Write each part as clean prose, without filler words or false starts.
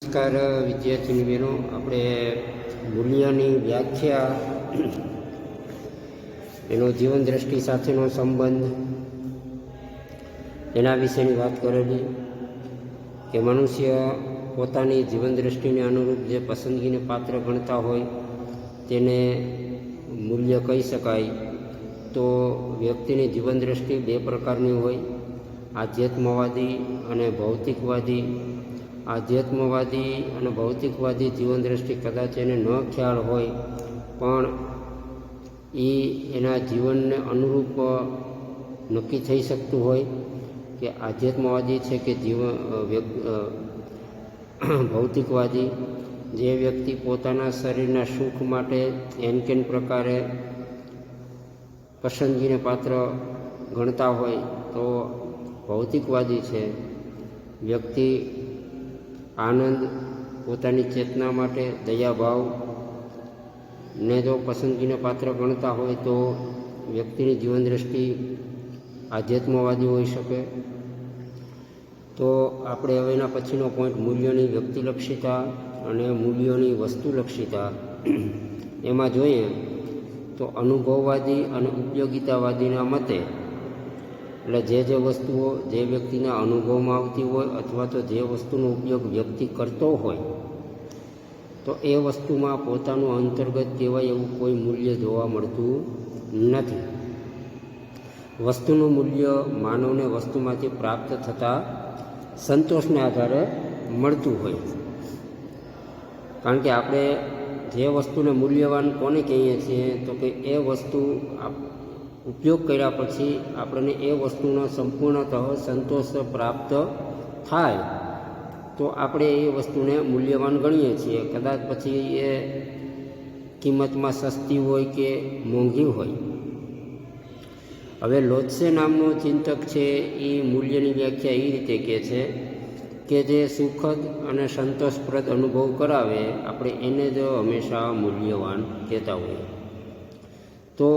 નમસ્કાર વિદ્યાર્થીની બહેનો, આપણે મૂલ્યની વ્યાખ્યા, એનો જીવન દ્રષ્ટિ સાથેનો સંબંધ, એના વિશેની વાત કરેલી કે મનુષ્ય પોતાની જીવન દ્રષ્ટિને અનુરૂપ જે પસંદગીને પાત્ર ગણતા હોય તેને મૂલ્ય કહી શકાય. તો વ્યક્તિની જીવન દ્રષ્ટિ બે પ્રકારની હોય, આધ્યાત્મવાદી અને ભૌતિકવાદી. આધ્યાત્મવાદી અને ભૌતિકવાદી જીવન દ્રષ્ટિ કદાચ એને ન ખ્યાલ હોય, પણ એ એના જીવનને અનુરૂપ નક્કી થઈ શકતું હોય કે આધ્યાત્મવાદી છે કે ભૌતિકવાદી. જે વ્યક્તિ પોતાના શરીરના સુખ માટે એન કેન પ્રકારે પસંદગીને પાત્ર ગણતા હોય તો ભૌતિકવાદી છે. વ્યક્તિ આનંદ, પોતાની ચેતના માટે દયાભાવ ને જો પસંદગીને પાત્ર ગણતા હોય તો વ્યક્તિની જીવન દ્રષ્ટિ આધ્યાત્મવાદી હોઈ શકે. તો આપણે હવે એના પછીનો પોઈન્ટ, મૂલ્યોની વ્યક્તિલક્ષિતા અને મૂલ્યોની વસ્તુલક્ષિતા. એમાં જોઈએ તો અનુભવવાદી અને ઉપયોગિતાવાદીના મતે, એટલે જે વસ્તુઓ જે વ્યક્તિના અનુભવમાં આવતી હોય અથવા તો જે વસ્તુનો ઉપયોગ વ્યક્તિ કરતો હોય તો એ વસ્તુમાં પોતાનું અંતર્ગત કહેવાય એવું કોઈ મૂલ્ય જોવા મળતું નથી. વસ્તુનું મૂલ્ય માનવને વસ્તુમાંથી પ્રાપ્ત થતા સંતોષને આધારે મળતું હોય. કારણ કે આપણે જે વસ્તુને મૂલ્યવાન કોને કહીએ છીએ તો કે એ વસ્તુ ઉપયોગ કર્યા પછી આપણને એ વસ્તુનો સંપૂર્ણતઃ સંતોષ પ્રાપ્ત થાય તો આપણે એ વસ્તુને મૂલ્યવાન ગણીએ છીએ. કદાચ પછી એ કિંમતમાં સસ્તી હોય કે મોંઘી હોય. હવે લોત્સે નામનો ચિંતક છે એ મૂલ્યની વ્યાખ્યા એ રીતે કહે છે કે જે સુખદ અને સંતોષપ્રદ અનુભવ કરાવે આપણે એને જ હંમેશા મૂલ્યવાન કહેતા હોઈએ. તો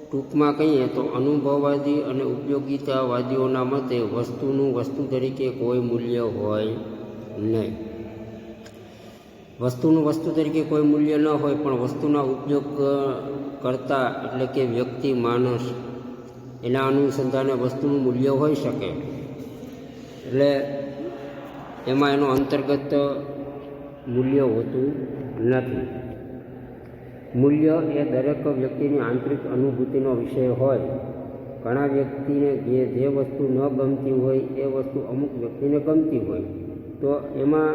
ટૂંકમાં કહીએ તો અનુભવવાદી અને ઉપયોગિતાવાદીઓના મતે વસ્તુનું વસ્તુ તરીકે કોઈ મૂલ્ય હોય નહીં. વસ્તુનું વસ્તુ તરીકે કોઈ મૂલ્ય ન હોય, પણ વસ્તુના ઉપયોગ કરતા એટલે કે વ્યક્તિ, માણસ, એના અનુસંધાને વસ્તુનું મૂલ્ય હોઈ શકે. એટલે એમાં એનું અંતર્ગત મૂલ્ય હોતું નથી. મૂલ્ય એ દરેક વ્યક્તિની આંતરિક અનુભૂતિનો વિષય હોય. ઘણા વ્યક્તિને જે વસ્તુ ન ગમતી હોય એ વસ્તુ અમુક વ્યક્તિને ગમતી હોય. તો એમાં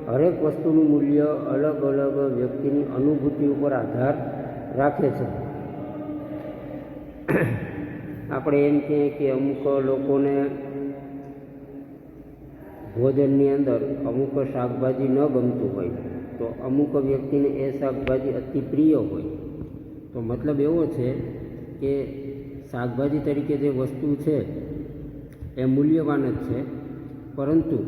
હરેક વસ્તુનું મૂલ્ય અલગ અલગ વ્યક્તિની અનુભૂતિ ઉપર આધાર રાખે છે. આપણે એમ કહીએ કે અમુક લોકોને ભોજનની અંદર અમુક શાકભાજી ન ગમતું હોય તો અમુક વ્યક્તિને એ શાકભાજી અતિ પ્રિય હોય. તો મતલબ એવો છે કે શાકભાજી તરીકે જે વસ્તુ છે એ મૂલ્યવાન જ છે, પરંતુ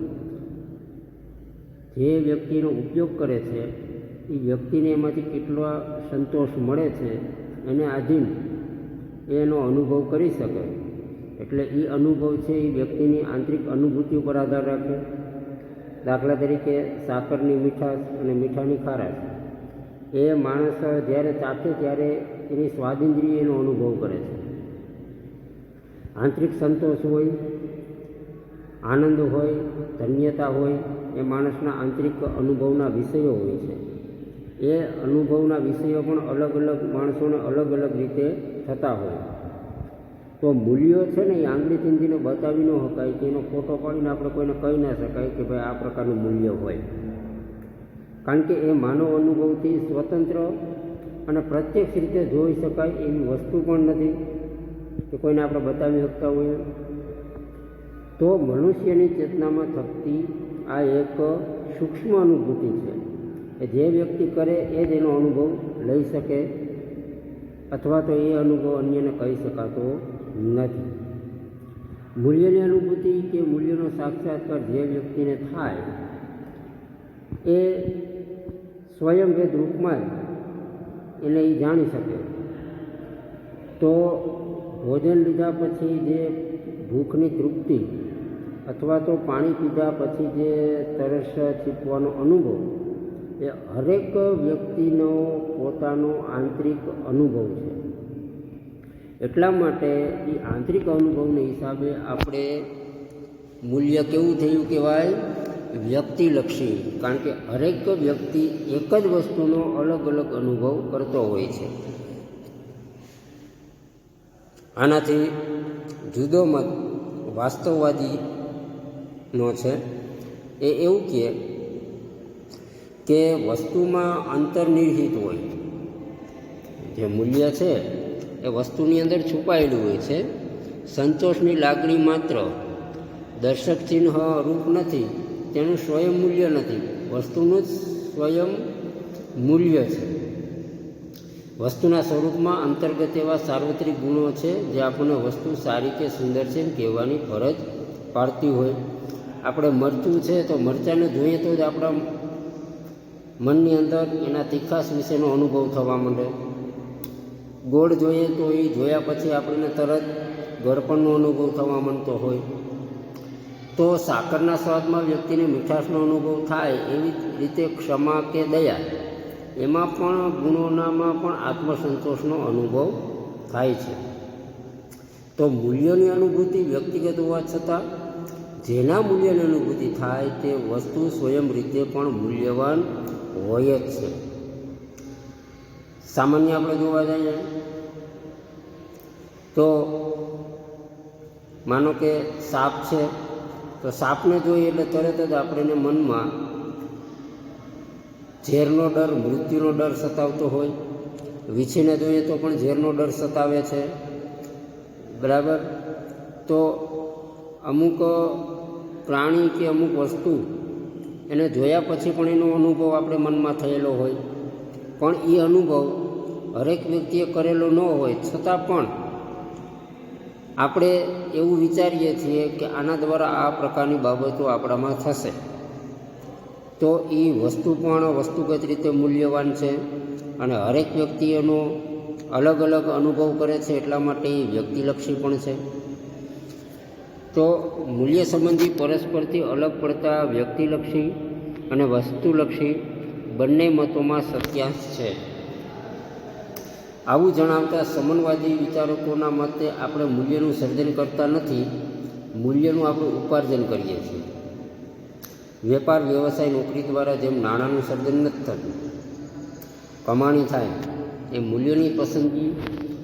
જે વ્યક્તિનો ઉપયોગ કરે છે એ વ્યક્તિને એમાંથી કેટલો સંતોષ મળે છે એને આધીન એનો અનુભવ કરી શકે. એટલે એ અનુભવ છે એ વ્યક્તિની આંતરિક અનુભૂતિ ઉપર આધાર રાખે. દાખલા તરીકે સાકરની મીઠાશ અને મીઠાની ખારાશ, એ માણસ જ્યારે ચાખે ત્યારે એની સ્વાદિન્દ્રિય એનો અનુભવ કરે છે. આંતરિક સંતોષ હોય, આનંદ હોય, ધન્યતા હોય, એ માણસના આંતરિક અનુભવના વિષયો હોય છે. એ અનુભવના વિષયો પણ અલગ અલગ માણસોને અલગ અલગ રીતે થતા હોય. તો મૂલ્યો છે ને એ આંગળી ચીંધીને બતાવી ન શકાય કે એનો ફોટો પાડીને આપણે કોઈને કહી ના શકાય કે ભાઈ આ પ્રકારનું મૂલ્ય હોય. કારણ કે એ માનવ અનુભવથી સ્વતંત્ર અને પ્રત્યક્ષ રીતે જોઈ શકાય એવી વસ્તુ પણ નથી કે કોઈને આપણે બતાવી શકતા હોઈએ. તો મનુષ્યની ચેતનામાં થતી આ એક સૂક્ષ્મ અનુભૂતિ છે. એ જે વ્યક્તિ કરે એ જ એનો અનુભવ લઈ શકે, અથવા તો એ અનુભવ અન્યને કહી શકાતો નથી. મૂલ્યની અનુભૂતિ કે મૂલ્યનો સાક્ષાત્કાર જે વ્યક્તિને થાય એ સ્વયંભેદ રૂપમાં જ એટલે એ જાણી શકે. તો ભોજન લીધા પછી જે ભૂખની તૃપ્તિ અથવા તો પાણી પીધા પછી જે તરસ છીપવાનો અનુભવ એ હરેક વ્યક્તિનો પોતાનો આંતરિક અનુભવ છે. એટલા માટે એ આંતરિક અનુભવને હિસાબે આપણે મૂલ્ય કેવું થયું કહેવાય? વ્યક્તિલક્ષી. કારણ કે હરેક વ્યક્તિ એક જ વસ્તુનો અલગ અલગ અનુભવ કરતો હોય છે. આનાથી જુદો મત વાસ્તવવાદીનો છે. એ એવું કહે કે વસ્તુમાં અંતર્નિહિત હોય. જે મૂલ્ય છે એ વસ્તુની અંદર છુપાયેલું હોય છે. સંતોષની લાગણી માત્ર દર્શક ચિહ્ન રૂપ નથી, તેનું સ્વયં મૂલ્ય નથી, વસ્તુનું જ સ્વયં મૂલ્ય છે. વસ્તુના સ્વરૂપમાં અંતર્ગત એવા સાર્વત્રિક ગુણો છે જે આપણને વસ્તુ સારી કે સુંદર છે એમ કહેવાની ફરજ પાડતી હોય. આપણે મરચું છે તો મરચાંને જોઈએ તો જ આપણા મનની અંદર એના તીખાશ વિશેનો અનુભવ થવા માંડે. ગોળ જોઈએ તો એ જોયા પછી આપણને તરત ગળપણનો અનુભવ થવા માંડતો હોય. તો સાકરના સ્વાદમાં વ્યક્તિને મીઠાશનો અનુભવ થાય એવી રીતે ક્ષમા કે દયા એમાં પણ ગુણોનામાં પણ આત્મસંતોષનો અનુભવ થાય છે. તો મૂલ્યોની અનુભૂતિ વ્યક્તિગત હોવા છતાં જેના મૂલ્યની અનુભૂતિ થાય તે વસ્તુ સ્વયં રીતે પણ મૂલ્યવાન હોય જ છે. સામાન્ય આપણે જોવા જઈએ તો માનો કે સાપ છે, તો સાપને જોઈએ એટલે તરત જ આપણને મનમાં ઝેરનો ડર, મૃત્યુનો ડર સતાવતો હોય. વીછીને જોઈએ તો પણ ઝેરનો ડર સતાવે છે, બરાબર. તો અમુક પ્રાણી કે અમુક વસ્તુ એને જોયા પછી પણ એનો અનુભવ આપણે મનમાં થયેલો હોય, પણ એ અનુભવ હરેક વ્યક્તિએ કરેલો ન હોય છતાં પણ આપણે એવું વિચારીએ છીએ કે આના દ્વારા આ પ્રકારની બાબતો આપણામાં થશે. તો એ વસ્તુ પણ વસ્તુગત રીતે મૂલ્યવાન છે અને હરેક વ્યક્તિ એનો અલગ અલગ અનુભવ કરે છે, એટલા માટે એ વ્યક્તિલક્ષી પણ છે. તો મૂલ્ય સંબંધી પરસ્પરથી અલગ પડતા વ્યક્તિલક્ષી અને વસ્તુલક્ષી બંને મતોમાં સત્યાંશ છે. આવું જણાવતા સમનવાદી વિચારકોના મતે આપણે મૂલ્યનું સર્જન કરતા નથી, મૂલ્યનું આપણે ઉપાર્જન કરીએ છીએ. વેપાર, વ્યવસાય, નોકરી દ્વારા જેમ નાણાંનું સર્જન નથી થતું, કમાણી થાય, એ મૂલ્યોની પસંદગી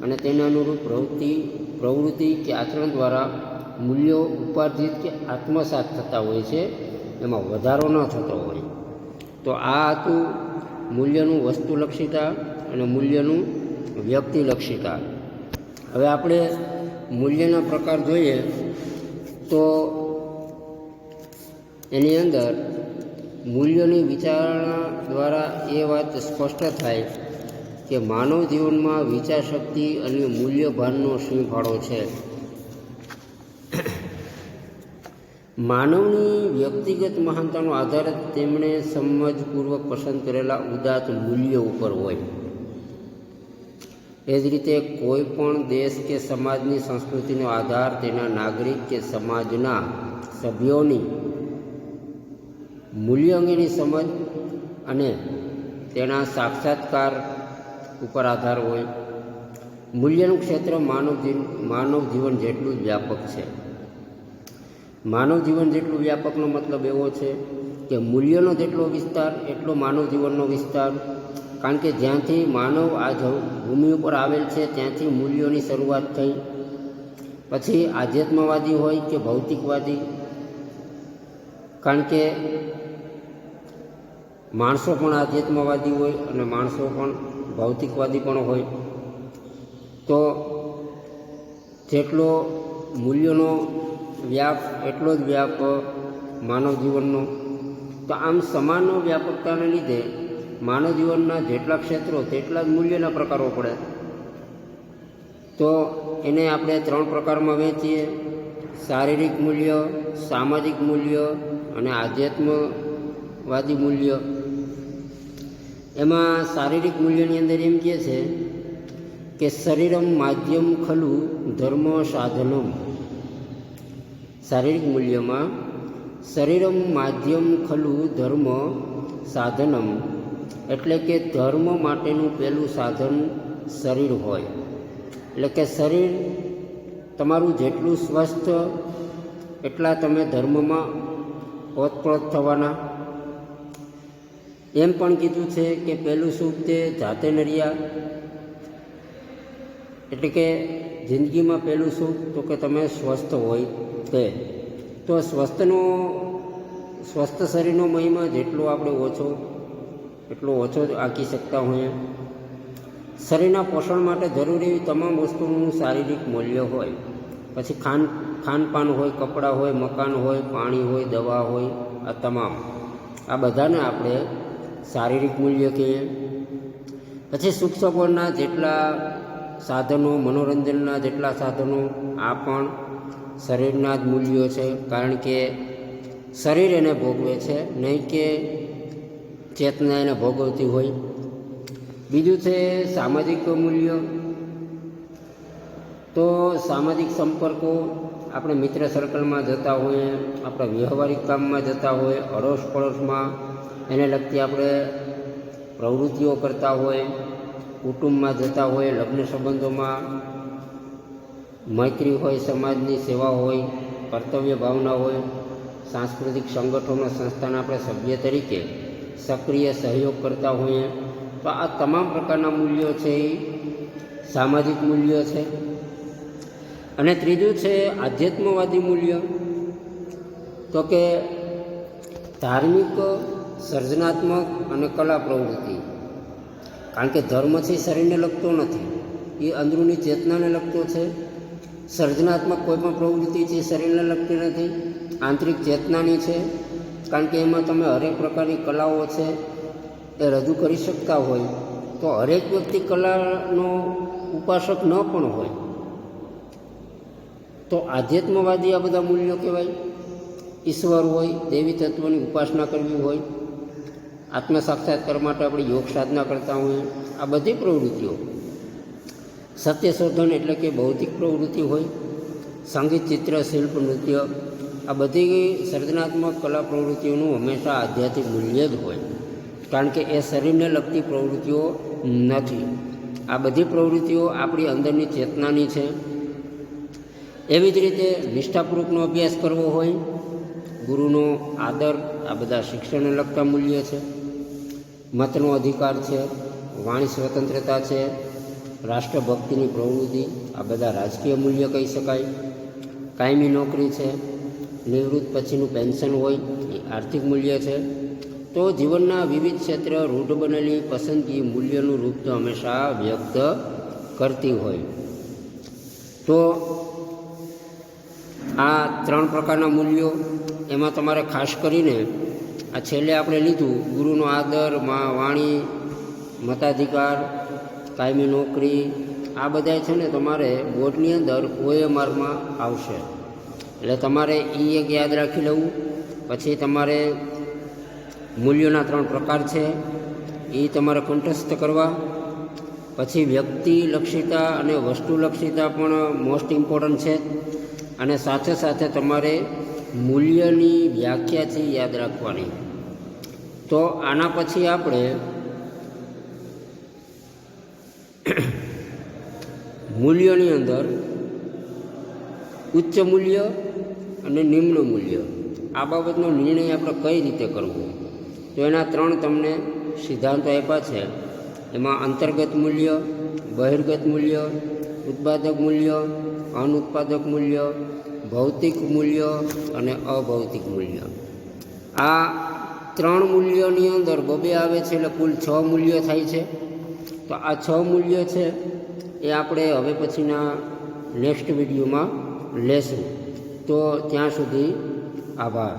અને તેને અનુરૂપ પ્રવૃત્તિ કે આચરણ દ્વારા મૂલ્યો ઉપાર્જિત કે આત્મસાત થતા હોય છે, એમાં વધારો ન થતો હોય. તો આ હતું મૂલ્યનું વસ્તુલક્ષિતા અને મૂલ્યનું વ્યક્તિલક્ષિતા. હવે આપણે મૂલ્યના પ્રકાર જોઈએ તો એની અંદર મૂલ્યોની વિચારણા દ્વારા એ વાત સ્પષ્ટ થાય કે માનવ જીવનમાં વિચારશક્તિ અને મૂલ્યભાનનો સિંહ ફાળો છે. માનવની વ્યક્તિગત મહાનતાનો આધાર તેમણે સમજપૂર્વક પસંદ કરેલા ઉદાત્ત મૂલ્યો ઉપર હોય. એ જ રીતે કોઈ પણ દેશ કે સમાજની સંસ્કૃતિનો આધાર તેના નાગરિક કે સમાજના સભ્યોની મૂલ્ય અંગેની સમજ અને તેના સાક્ષાત્કાર ઉપર આધાર હોય. મૂલ્યનું ક્ષેત્ર માનવ જીવન જેટલું જ વ્યાપક છે. માનવ જીવન જેટલું વ્યાપકનો મતલબ એવો છે કે મૂલ્યનો જેટલો વિસ્તાર એટલો માનવ જીવનનો વિસ્તાર. કારણ કે જ્યાંથી માનવ આ ભૂમિ ઉપર આવેલ છે ત્યાંથી મૂલ્યોની શરૂઆત થઈ. પછી આધ્યાત્મવાદી હોય કે ભૌતિકવાદી, કારણ કે માણસો પણ આધ્યાત્મવાદી હોય અને માણસો પણ ભૌતિકવાદી પણ હોય. તો જેટલો મૂલ્યોનો વ્યાપ એટલો જ વ્યાપ માનવ જીવનનો. તો આમ સમાન વ્યાપકતાને લીધે માનવ જીવનના જેટલા ક્ષેત્રો તેટલા જ મૂલ્યના પ્રકારો પડે. તો એને આપણે 3 પ્રકારમાં વહેંચીએ: શારીરિક મૂલ્ય, સામાજિક મૂલ્ય અને આધ્યાત્મવાદી મૂલ્ય. એમાં શારીરિક મૂલ્યની અંદર એમ કહે છે કે શરીરમ માધ્યમ ખલુ ધર્મ સાધનમ. શારીરિક મૂલ્યમાં શરીરમ માધ્યમ ખલુ ધર્મ સાધનમ, એટલે કે ધર્મ માટેનું પહેલું સાધન શરીર હોય. એટલે કે શરીર તમારું જેટલું સ્વસ્થ એટલા તમે ધર્મમાં ઓતપ્રોત થવાના. એમ પણ કીધું છે કે પહેલું સુખ તે જાતે નર્યા, એટલે કે જિંદગીમાં પહેલું સુખ તો કે તમે સ્વસ્થ હોય તે. તો સ્વસ્થ શરીરનો મહિમા જેટલો આપણે એટલો ઓછો જ આંકી શકતા હોઈએ. શરીરના પોષણ માટે જરૂરી તમામ વસ્તુનું શારીરિક મૂલ્ય હોય. પછી ખાનપાન હોય, કપડાં હોય, મકાન હોય, પાણી હોય, દવા હોય, આ બધાને આપણે શારીરિક મૂલ્ય કહીએ. પછી સુખ સગવડના જેટલા સાધનો, મનોરંજનના જેટલા સાધનો, આ પણ શરીરના જ મૂલ્યો છે, કારણ કે શરીર એને ભોગવે છે, નહીં કે ચેતના એને ભોગવતી હોય. બીજું છે સામાજિક મૂલ્ય. તો સામાજિક સંપર્કો, આપણે મિત્ર સર્કલમાં જતા હોઈએ, આપણા વ્યવહારિક કામમાં જતા હોય, અડોશ પડોશમાં એને લગતી આપણે પ્રવૃત્તિઓ કરતા હોય, કુટુંબમાં જતા હોય, લગ્ન સંબંધોમાં મૈત્રી હોય, સમાજની સેવા હોય, કર્તવ્ય ભાવના હોય, સાંસ્કૃતિક સંગઠનો, સંસ્થાના આપણે સભ્ય તરીકે સક્રિય સહયોગ કરતા હોઈએ. તો આ તમામ પ્રકારના મૂલ્યો છે એ સામાજિક મૂલ્યો છે. અને ત્રીજું છે આધ્યાત્મવાદી મૂલ્ય. તો કે ધાર્મિક, સર્જનાત્મક અને કલા પ્રવૃત્તિ. કારણ કે ધર્મ છે શરીરને લગતો નથી, એ અંદરૂની ચેતનાને લગતો છે. સર્જનાત્મક કોઈ પણ પ્રવૃત્તિ છે શરીરને લગતી નથી, આંતરિક ચેતનાની છે. કારણ કે એમાં તમે હરેક પ્રકારની કલાઓ છે એ રજૂ કરી શકતા હોય. તો હરેક વ્યક્તિ કલાનો ઉપાસક ન પણ હોય. તો આધ્યાત્મવાદી આ બધા મૂલ્યો કહેવાય. ઈશ્વર હોય, દેવી તત્વની ઉપાસના કરવી હોય, આત્મ સાક્ષાત્કાર માટે આપણે યોગ સાધના કરતા હોઈએ, આ બધી પ્રવૃત્તિઓ. સત્ય શોધન એટલે કે બૌદ્ધિક પ્રવૃત્તિ હોય, સંગીત, ચિત્ર, શિલ્પ, નૃત્ય, આ બધી સર્જનાત્મક કલા પ્રવૃત્તિઓનું હંમેશા આધ્યાત્મિક મૂલ્ય જ હોય. કારણ કે એ શરીરને લગતી પ્રવૃત્તિઓ નથી. આ બધી પ્રવૃત્તિઓ આપણી અંદરની ચેતનાની છે. એવી જ રીતે નિષ્ઠાપૂર્વકનો અભ્યાસ કરવો હોય, ગુરુનો આદર, આ બધા શિક્ષણને લગતા મૂલ્ય છે. મતનો અધિકાર છે, વાણી સ્વતંત્રતા છે, રાષ્ટ્રભક્તિની પ્રવૃત્તિ, આ બધા રાજકીય મૂલ્ય કહી શકાય. કાયમી નોકરી છે, નિવૃત્ત પછીનું પેન્શન હોય, એ આર્થિક મૂલ્ય છે. તો જીવનના વિવિધ ક્ષેત્ર રૂઢ બનેલી પસંદગી મૂલ્યનું રૂપ તો હંમેશા વ્યક્ત કરતી હોય. તો આ 3 પ્રકારના મૂલ્યો, એમાં તમારે ખાસ કરીને આ છેલ્લે આપણે લીધું, ગુરુનો આદર, વાણી, મતાધિકાર, કાયમી નોકરી, આ બધા છે ને તમારે બોર્ડની અંદર OMRમાં આવશે. એટલે તમારે એ એક યાદ રાખી લેવું. પછી તમારે મૂલ્યોના 3 પ્રકાર છે એ તમારે કંઠસ્થ કરવા. પછી વ્યક્તિલક્ષિતા અને વસ્તુલક્ષિતા પણ મોસ્ટ ઇમ્પોર્ટન્ટ છે. અને સાથે સાથે તમારે મૂલ્યની વ્યાખ્યા છે યાદ રાખવાની. તો આના પછી આપણે મૂલ્યોની અંદર ઉચ્ચ મૂલ્ય અને નિમ્ન મૂલ્ય, આ બાબતનો નિર્ણય આપણે કઈ રીતે કરવો, તો એના 3 તમને સિદ્ધાંતો આપ્યા છે. એમાં અંતર્ગત મૂલ્ય, બહિર્ગત મૂલ્ય, ઉત્પાદક મૂલ્ય, અનુત્પાદક મૂલ્ય, ભૌતિક મૂલ્ય અને અભૌતિક મૂલ્ય. આ 3 મૂલ્યોની અંદર 2 આવે છે, એટલે કુલ 6 મૂલ્યો થાય છે. તો આ 6 મૂલ્યો છે એ આપણે હવે પછીના નેક્સ્ટ વિડીયોમાં લેશું. તો ત્યાં સુધી આભાર.